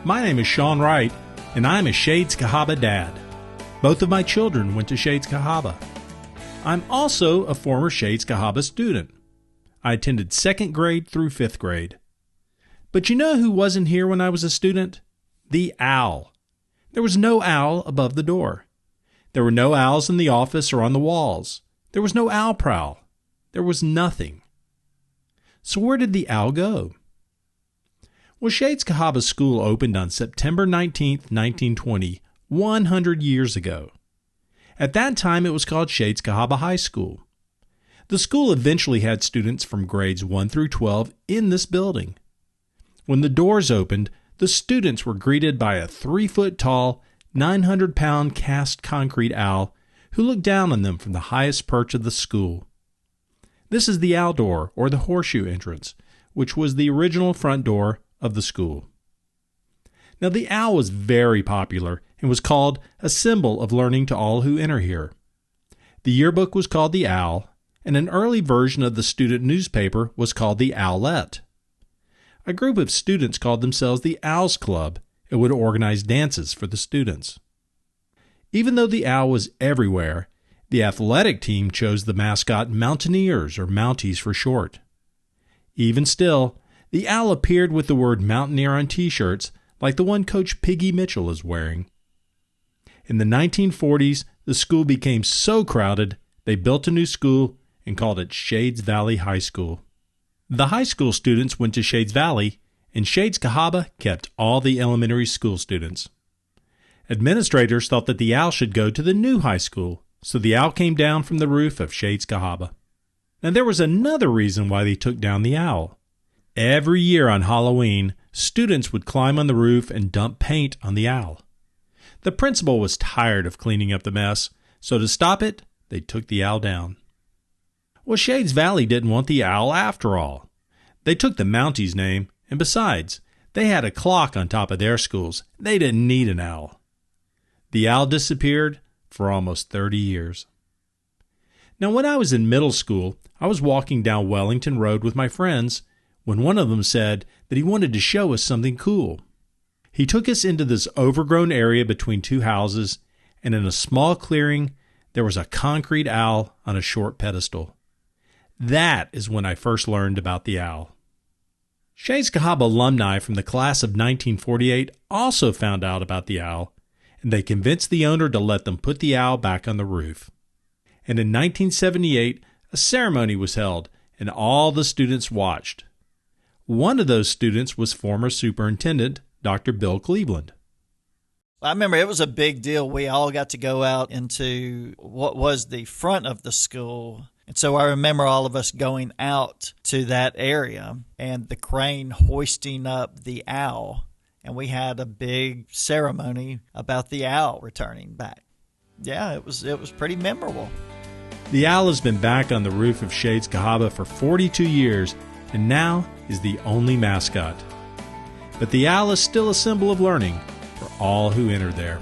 My name is Sean Wright, and I'm a Shades Cahaba dad. Both of my children went to Shades Cahaba. I'm also a former Shades Cahaba student. I attended 2nd grade through 5th grade. But you know who wasn't here when I was a student? The owl. There was no owl above the door. There were no owls in the office or on the walls. There was no owl prowl. There was nothing. So where did the owl go? Well, Shades Cahaba School opened on September 19, 1920, 100 years ago. At that time, it was called Shades Cahaba High School. The school eventually had students from grades 1 through 12 in this building. When the doors opened, the students were greeted by a 3-foot-tall, 900-pound cast concrete owl who looked down on them from the highest perch of the school. This is the owl door, or the horseshoe entrance, which was the original front door of the school. Now, the owl was very popular and was called a symbol of learning to all who enter here. The yearbook was called the Owl, and an early version of the student newspaper was called the Owlette. A group of students called themselves the Owls Club and would organize dances for the students. Even though the owl was everywhere, the athletic team chose the mascot Mountaineers, or Mounties for short. Even still, the owl appeared with the word Mountaineer on t-shirts like the one Coach Piggy Mitchell is wearing. In the 1940s, the school became so crowded, they built a new school and called it Shades Valley High School. The high school students went to Shades Valley, and Shades Cahaba kept all the elementary school students. Administrators thought that the owl should go to the new high school, so the owl came down from the roof of Shades Cahaba. Now, there was another reason why they took down the owl. Every year on Halloween, students would climb on the roof and dump paint on the owl. The principal was tired of cleaning up the mess, so to stop it, they took the owl down. Well, Shades Valley didn't want the owl after all. They took the Mounties name, and besides, they had a clock on top of their schools. They didn't need an owl. The owl disappeared for almost 30 years. Now, when I was in middle school, I was walking down Wellington Road with my friends when one of them said that he wanted to show us something cool. He took us into this overgrown area between two houses, and in a small clearing, there was a concrete owl on a short pedestal. That is when I first learned about the owl. Shades Cahaba alumni from the class of 1948 also found out about the owl, and they convinced the owner to let them put the owl back on the roof. And in 1978, a ceremony was held, and all the students watched. One of those students was former Superintendent Dr. Bill Cleveland. I remember it was a big deal. We all got to go out into what was the front of the school. And so I remember all of us going out to that area and the crane hoisting up the owl. And we had a big ceremony about the owl returning back. Yeah, it was pretty memorable. The owl has been back on the roof of Shades Cahaba for 42 years and now is the only mascot. But the owl is still a symbol of learning for all who enter there.